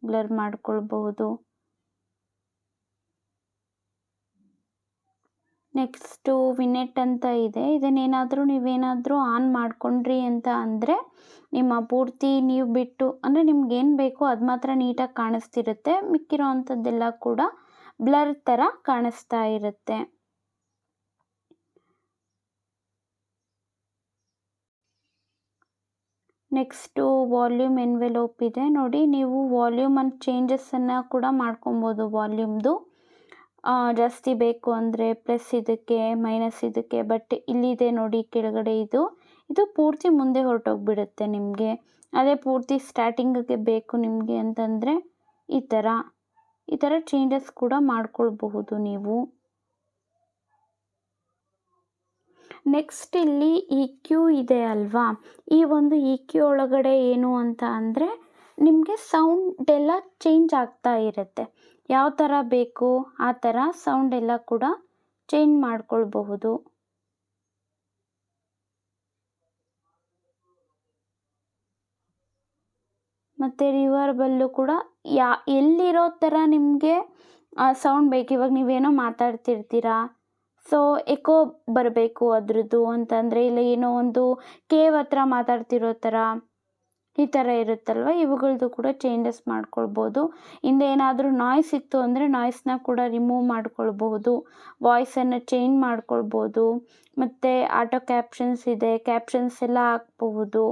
ಬ್ಲರ್ ಮಾಡ್ಕೊಳ್ಬಹುದು. ನೆಕ್ಸ್ಟು ವಿನೆಟ್ ಅಂತ ಇದೆ. ಇದನ್ನೇನಾದರೂ ನೀವೇನಾದರೂ ಆನ್ ಮಾಡ್ಕೊಂಡ್ರಿ ಅಂತ ಅಂದರೆ ನಿಮ್ಮ ಪೂರ್ತಿ ನೀವು ಬಿಟ್ಟು ಅಂದರೆ ನಿಮ್ಗೇನು ಬೇಕೋ ಅದು ಮಾತ್ರ ನೀಟಾಗಿ ಕಾಣಿಸ್ತಿರುತ್ತೆ. ಮಿಕ್ಕಿರೋ ಅಂಥದ್ದೆಲ್ಲ ಕೂಡ ಬ್ಲರ್ ಥರ ಕಾಣಿಸ್ತಾ ಇರುತ್ತೆ. ನೆಕ್ಸ್ಟು ವಾಲ್ಯೂಮ್ ಎನ್ವೆಲೋಪ್ ಇದೆ ನೋಡಿ. ನೀವು ವಾಲ್ಯೂಮ್ ಅಂಡ್ ಚೇಂಜಸ್ಸನ್ನು ಕೂಡ ಮಾಡ್ಕೊಬೋದು. ವಾಲ್ಯೂಮ್ದು ಜಾಸ್ತಿ ಬೇಕು ಅಂದರೆ ಪ್ಲಸ್ ಇದಕ್ಕೆ, ಮೈನಸ್ ಇದಕ್ಕೆ. ಬಟ್ ಇಲ್ಲಿದೆ ನೋಡಿ ಕೆಳಗಡೆ ಇದು ಪೂರ್ತಿ ಮುಂದೆ ಹೊರಟೋಗ್ಬಿಡುತ್ತೆ ನಿಮಗೆ. ಅದೇ ಪೂರ್ತಿ ಸ್ಟಾರ್ಟಿಂಗಿಗೆ ಬೇಕು ನಿಮಗೆ ಅಂತಂದರೆ ಈ ಥರ ಚೇಂಜಸ್ ಕೂಡ ಮಾಡ್ಕೊಳ್ಬಹುದು ನೀವು. ನೆಕ್ಸ್ಟ್ ಇಲ್ಲಿ ಇ ಕ್ಯೂ ಇದೆ ಅಲ್ವಾ, ಈ ಒಂದು ಇ ಕ್ಯೂ ಒಳಗಡೆ ಏನು ಅಂತ ಅಂದರೆ ನಿಮಗೆ ಸೌಂಡ್ ಎಲ್ಲ ಚೇಂಜ್ ಆಗ್ತಾ ಇರುತ್ತೆ. ಯಾವ ಥರ ಬೇಕು ಆ ಥರ ಸೌಂಡ್ ಎಲ್ಲ ಕೂಡ ಚೇಂಜ್ ಮಾಡ್ಕೊಳ್ಬಹುದು. ಮತ್ತು ರಿವರ್ಬಲ್ಲೂ ಕೂಡ ಎಲ್ಲಿರೋ ಥರ ನಿಮಗೆ ಸೌಂಡ್ ಬೇಕು. ಇವಾಗ ನೀವೇನೋ ಮಾತಾಡ್ತಿರ್ತೀರಾ, ಸೊ ಎಕೋ ಬರಬೇಕು ಅದ್ರದ್ದು ಅಂತಂದರೆ, ಇಲ್ಲ ಏನೋ ಒಂದು ಕೇವ್ ಹತ್ರ ಮಾತಾಡ್ತಿರೋ ಥರ ಈ ಥರ ಇರುತ್ತಲ್ವ, ಇವುಗಳದ್ದು ಕೂಡ ಚೇಂಜಸ್ ಮಾಡ್ಕೊಳ್ಬೋದು. ಹಿಂದೆ ಏನಾದರೂ ನಾಯ್ಸ್ ಇತ್ತು ಅಂದರೆ ನಾಯ್ಸ್ನ ಕೂಡ ರಿಮೂವ್ ಮಾಡ್ಕೊಳ್ಬಹುದು. ವಾಯ್ಸನ್ನು ಚೇಂಜ್ ಮಾಡ್ಕೊಳ್ಬೋದು. ಮತ್ತು ಆಟೋ ಕ್ಯಾಪ್ಷನ್ಸ್ ಇದೆ, ಕ್ಯಾಪ್ಷನ್ಸ್ ಎಲ್ಲ ಹಾಕ್ಬಹುದು.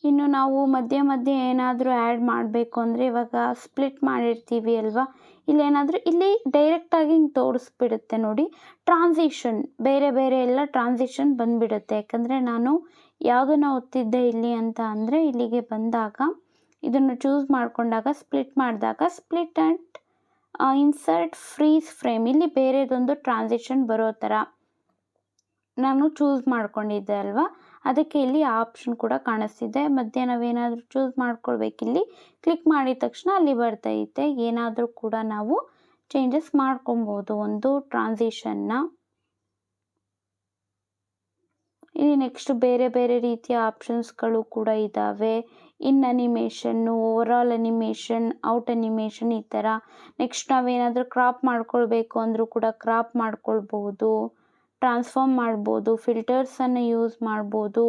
ಇನ್ನು ನಾವು ಮಧ್ಯೆ ಏನಾದರೂ ಆ್ಯಡ್ ಮಾಡಬೇಕು ಅಂದರೆ, ಇವಾಗ ಸ್ಪ್ಲಿಟ್ ಮಾಡಿರ್ತೀವಿ ಅಲ್ವಾ, ಇಲ್ಲಿ ಡೈರೆಕ್ಟಾಗಿ ಹಿಂಗೆ ತೋರಿಸ್ಬಿಡುತ್ತೆ ನೋಡಿ. ಟ್ರಾನ್ಸಿಷನ್ ಬೇರೆ ಎಲ್ಲ ಟ್ರಾನ್ಸಿಷನ್ ಬಂದುಬಿಡುತ್ತೆ. ಯಾಕಂದರೆ ನಾನು ಯಾವುದನ್ನು ಒತ್ತಿದ್ದೆ ಇಲ್ಲಿ ಅಂತ ಅಂದರೆ, ಇಲ್ಲಿಗೆ ಬಂದಾಗ ಇದನ್ನು ಚೂಸ್ ಮಾಡಿಕೊಂಡಾಗ ಸ್ಪ್ಲಿಟ್ ಮಾಡಿದಾಗ split and insert freeze frame, ಇಲ್ಲಿ ಬೇರೆದೊಂದು ಟ್ರಾನ್ಸಿಷನ್ ಬರೋ ಥರ ನಾನು ಚೂಸ್ ಮಾಡ್ಕೊಂಡಿದ್ದೆ ಅಲ್ವಾ, ಅದಕ್ಕೆ ಇಲ್ಲಿ ಆಪ್ಷನ್ ಕೂಡ ಕಾಣಿಸ್ತಿದೆ. ಮಧ್ಯೆ ನಾವೇನಾದರೂ ಚೂಸ್ ಮಾಡ್ಕೊಳ್ಬೇಕಿಲ್ಲಿ ಕ್ಲಿಕ್ ಮಾಡಿದ ತಕ್ಷಣ ಅಲ್ಲಿ ಬರ್ತೈತೆ. ಏನಾದರೂ ಕೂಡ ನಾವು ಚೇಂಜಸ್ ಮಾಡ್ಕೊಬೋದು ಒಂದು ಟ್ರಾನ್ಸಿಷನ್ನ. ಇಲ್ಲಿ ನೆಕ್ಸ್ಟ್ ಬೇರೆ ರೀತಿಯ ಆಪ್ಷನ್ಸ್ಗಳು ಕೂಡ ಇದ್ದಾವೆ. ಇನ್ ಅನಿಮೇಷನ್ನು, ಓವರಾಲ್ ಅನಿಮೇಷನ್, ಔಟ್ ಅನಿಮೇಷನ್ ಈ ಥರ. ನೆಕ್ಸ್ಟ್ ನಾವೇನಾದರೂ ಕ್ರಾಪ್ ಮಾಡ್ಕೊಳ್ಬೇಕು ಅಂದರೂ ಕೂಡ ಕ್ರಾಪ್ ಮಾಡ್ಕೊಳ್ಬಹುದು, ಟ್ರಾನ್ಸ್ಫಾರ್ಮ್ ಮಾಡ್ಬೋದು, ಫಿಲ್ಟರ್ಸನ್ನು ಯೂಸ್ ಮಾಡ್ಬೋದು.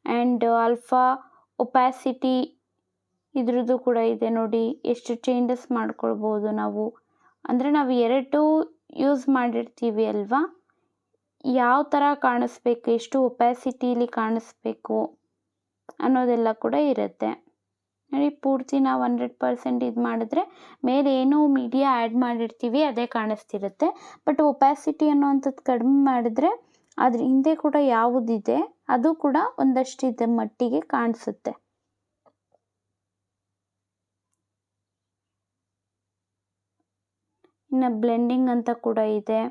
ಆ್ಯಂಡ್ ಆಲ್ಫಾ ಒಪ್ಯಾಸಿಟಿ ಇದ್ರದ್ದು ಕೂಡ ಇದೆ ನೋಡಿ, ಎಷ್ಟು ಚೇಂಜಸ್ ಮಾಡ್ಕೊಳ್ಬೋದು ನಾವು. ಅಂದರೆ ನಾವು 2 ಯೂಸ್ ಮಾಡಿರ್ತೀವಿ ಅಲ್ವಾ, ಯಾವ ಥರ ಕಾಣಿಸ್ಬೇಕು, ಎಷ್ಟು ಒಪ್ಯಾಸಿಟಿಲಿ ಕಾಣಿಸ್ಬೇಕು ಅನ್ನೋದೆಲ್ಲ ಕೂಡ ಇರುತ್ತೆ ನೋಡಿ. ಪೂರ್ತಿ ನಾವು 100% ಇದು ಮಾಡಿದ್ರೆ ಮೇಲೆ ಏನೋ ಮೀಡಿಯಾ ಆ್ಯಡ್ ಮಾಡಿರ್ತೀವಿ ಅದೇ ಕಾಣಿಸ್ತಿರುತ್ತೆ. ಬಟ್ ಒಪ್ಯಾಸಿಟಿ ಅನ್ನೋವಂಥದ್ದು ಕಡಿಮೆ ಮಾಡಿದ್ರೆ ಅದ್ರ ಹಿಂದೆ ಕೂಡ ಯಾವುದಿದೆ ಅದು ಕೂಡ ಒಂದಷ್ಟು ಮಟ್ಟಿಗೆ ಕಾಣಿಸುತ್ತೆ. ಇನ್ನು ಬ್ಲೆಂಡಿಂಗ್ ಅಂತ ಕೂಡ ಇದೆ.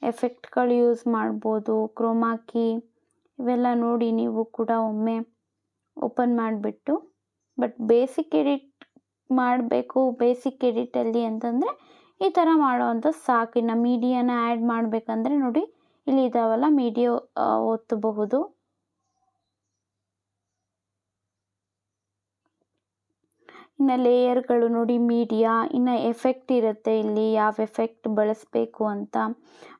ಎಫೆಕ್ಟ್ಗಳು ಯೂಸ್ ಮಾಡ್ಬೋದು, ಕ್ರೋಮಾ ಕೀ ಇವೆಲ್ಲ ನೋಡಿ ನೀವು ಕೂಡ ಒಮ್ಮೆ ಓಪನ್ ಮಾಡಿಬಿಟ್ಟು. ಬಟ್ ಬೇಸಿಕ್ ಎಡಿಟ್ ಮಾಡಬೇಕು, ಬೇಸಿಕ್ ಎಡಿಟಲ್ಲಿ ಅಂತಂದರೆ ಈ ಥರ ಮಾಡೋವಂಥ ಸಾಕು. ಇನ್ನು ಮೀಡಿಯಾನ ಆ್ಯಡ್ ಮಾಡಬೇಕಂದ್ರೆ ನೋಡಿ ಇಲ್ಲಿ ಇದಾವಲ್ಲ, ಮೀಡಿಯಾ ಒತ್ತಬಹುದು. ಇನ್ನು ಲೇಯರ್ಗಳು ನೋಡಿ, ಮೀಡಿಯಾ, ಇನ್ನು ಎಫೆಕ್ಟ್ ಇರುತ್ತೆ ಇಲ್ಲಿ ಯಾವ ಎಫೆಕ್ಟ್ ಬಳಸಬೇಕು ಅಂತ.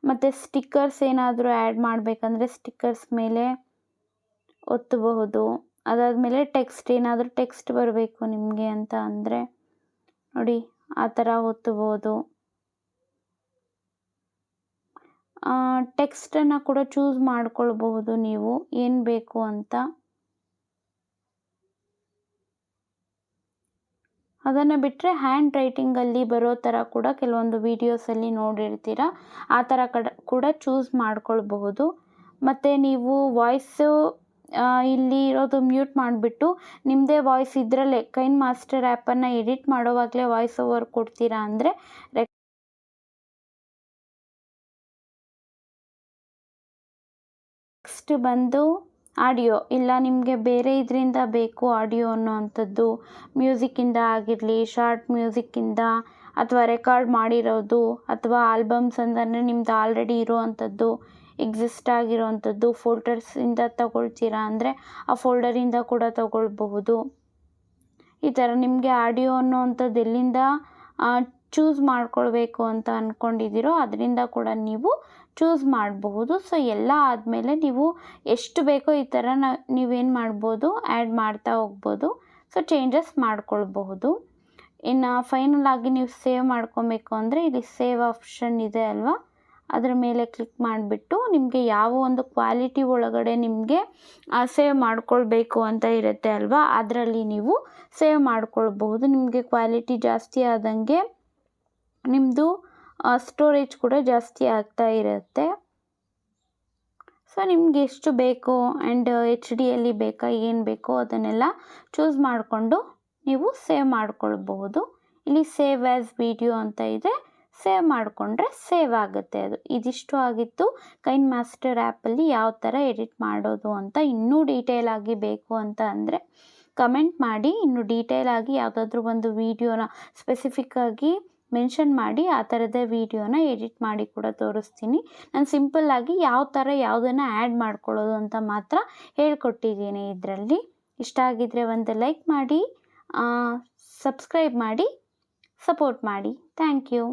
ಮತ್ತು ಸ್ಟಿಕ್ಕರ್ಸ್ ಏನಾದರೂ ಆ್ಯಡ್ ಮಾಡಬೇಕಂದ್ರೆ ಸ್ಟಿಕ್ಕರ್ಸ್ ಮೇಲೆ ಒತ್ತಬಹುದು. ಅದಾದಮೇಲೆ ಏನಾದರೂ ಟೆಕ್ಸ್ಟ್ ಬರಬೇಕು ನಿಮಗೆ ಅಂತ ಅಂದರೆ ನೋಡಿ ಆ ಥರ ಒತ್ತಬಹುದು. ಟೆಕ್ಸ್ಟನ್ನು ಕೂಡ ಚೂಸ್ ಮಾಡ್ಕೊಳ್ಬಹುದು ನೀವು ಏನು ಬೇಕು ಅಂತ. ಅದನ್ನು ಬಿಟ್ಟರೆ ಹ್ಯಾಂಡ್ ರೈಟಿಂಗಲ್ಲಿ ಬರೋ ಥರ ಕೂಡ ಕೆಲವೊಂದು ವೀಡಿಯೋಸಲ್ಲಿ ನೋಡಿರ್ತೀರ, ಆ ಥರ ಕೂಡ ಚೂಸ್ ಮಾಡ್ಕೊಳ್ಬಹುದು. ಮತ್ತು ನೀವು ವಾಯ್ಸು ಇಲ್ಲಿ ಇರೋದು ಮ್ಯೂಟ್ ಮಾಡಿಬಿಟ್ಟು ನಿಮ್ಮದೇ ವಾಯ್ಸ್ ಇದರಲ್ಲೇ ಕೈನ್ ಮಾಸ್ಟರ್ ಆ್ಯಪನ್ನು ಎಡಿಟ್ ಮಾಡೋವಾಗಲೇ ವಾಯ್ಸ್ ಓವರ್ ಕೊಡ್ತೀರಾ ಅಂದರೆ ನೆಕ್ಸ್ಟ್ ಬಂದು ಆಡಿಯೋ, ಇಲ್ಲ ನಿಮಗೆ ಬೇರೆ ಇದರಿಂದ ಬೇಕು ಆಡಿಯೋ ಅನ್ನೋವಂಥದ್ದು, ಮ್ಯೂಸಿಕ್ಕಿಂದ ಆಗಿರಲಿ, ಶಾರ್ಟ್ ಮ್ಯೂಸಿಕ್ಕಿಂದ ಅಥವಾ ರೆಕಾರ್ಡ್ ಮಾಡಿರೋದು ಅಥವಾ ಆಲ್ಬಮ್ಸ್ ಅಂದರೆ ನಿಮ್ಮದು ಆಲ್ರೆಡಿ ಇರೋವಂಥದ್ದು ಎಕ್ಸಿಸ್ಟ್ ಆಗಿರೋವಂಥದ್ದು. ಫೋಲ್ಡರ್ಸಿಂದ ತಗೊಳ್ತೀರಾ ಅಂದರೆ ಆ ಫೋಲ್ಡರಿಂದ ಕೂಡ ತಗೊಳ್ಬಹುದು. ಈ ಥರ ನಿಮಗೆ ಆಡಿಯೋ ಅನ್ನೋವಂಥದ್ದು ಎಲ್ಲಿಂದ ಚೂಸ್ ಮಾಡ್ಕೊಳ್ಬೇಕು ಅಂತ ಅಂದ್ಕೊಂಡಿದ್ದೀರೋ ಅದರಿಂದ ಕೂಡ ನೀವು ಚೂಸ್ ಮಾಡಬಹುದು. ಸೊ ಎಲ್ಲ ಆದಮೇಲೆ ನೀವು ಎಷ್ಟು ಬೇಕೋ ಈ ಥರ ನೀವೇನು ಮಾಡ್ಬೋದು, ಆ್ಯಡ್ ಮಾಡ್ತಾ ಹೋಗ್ಬೋದು. ಸೊ ಚೇಂಜಸ್ ಮಾಡ್ಕೊಳ್ಬಹುದು. ಇನ್ನು ಫೈನಲ್ ಆಗಿ ನೀವು ಸೇವ್ ಮಾಡ್ಕೊಬೇಕು ಅಂದರೆ ಇಲ್ಲಿ ಸೇವ್ ಆಪ್ಷನ್ ಇದೆ ಅಲ್ವಾ, ಅದರ ಮೇಲೆ ಕ್ಲಿಕ್ ಮಾಡಿಬಿಟ್ಟು ನಿಮಗೆ ಯಾವ ಒಂದು ಕ್ವಾಲಿಟಿ ಒಳಗಡೆ ನಿಮಗೆ ಸೇವ್ ಮಾಡ್ಕೊಳ್ಬೇಕು ಅಂತ ಇರುತ್ತೆ ಅಲ್ವಾ, ಅದರಲ್ಲಿ ನೀವು ಸೇವ್ ಮಾಡ್ಕೊಳ್ಬಹುದು. ನಿಮಗೆ ಕ್ವಾಲಿಟಿ ಜಾಸ್ತಿ ಆದಂಗೆ ನಿಮ್ಮದು ಸ್ಟೋರೇಜ್ ಕೂಡ ಜಾಸ್ತಿ ಆಗ್ತಾ ಇರುತ್ತೆ. ಸೊ ನಿಮ್ಗೆ ಎಷ್ಟು ಬೇಕೋ ಆ್ಯಂಡ್ HD ಬೇಕಾ ಏನು ಬೇಕೋ ಅದನ್ನೆಲ್ಲ ಚೂಸ್ ಮಾಡಿಕೊಂಡು ನೀವು ಸೇವ್ ಮಾಡ್ಕೊಳ್ಬಹುದು. ಇಲ್ಲಿ ಸೇವ್ ಆ್ಯಸ್ ವಿಡಿಯೋ ಅಂತ ಇದೆ, ಸೇವ್ ಮಾಡಿಕೊಂಡ್ರೆ ಸೇವ್ ಆಗುತ್ತೆ ಅದು. ಇದಿಷ್ಟು ಆಗಿತ್ತು ಕೈನ್ ಮಾಸ್ಟರ್ ಆ್ಯಪಲ್ಲಿ ಯಾವ ಥರ ಎಡಿಟ್ ಮಾಡೋದು ಅಂತ. ಇನ್ನೂ ಡೀಟೇಲ್ ಆಗಿ ಬೇಕು ಅಂತ ಅಂದರೆ ಕಮೆಂಟ್ ಮಾಡಿ, ಇನ್ನು ಡೀಟೇಲ್ ಆಗಿ ಯಾವುದಾದ್ರೂ ಒಂದು ವಿಡಿಯೋನ ಸ್ಪೆಸಿಫಿಕ್ಕಾಗಿ ಮೆನ್ಷನ್ ಮಾಡಿ ಆ ಥರದ ವಿಡಿಯೋನ ಎಡಿಟ್ ಮಾಡಿ ಕೂಡ ತೋರಿಸ್ತೀನಿ. ನಾನು ಸಿಂಪಲ್ಲಾಗಿ ಯಾವ ಥರ ಯಾವುದನ್ನು ಆ್ಯಡ್ ಮಾಡ್ಕೊಳ್ಳೋದು ಅಂತ ಮಾತ್ರ ಹೇಳ್ಕೊಟ್ಟಿದ್ದೀನಿ ಇದರಲ್ಲಿ. ಇಷ್ಟ ಆಗಿದ್ದರೆ ಒಂದು ಲೈಕ್ ಮಾಡಿ, ಸಬ್ಸ್ಕ್ರೈಬ್ ಮಾಡಿ, ಸಪೋರ್ಟ್ ಮಾಡಿ. Thank you.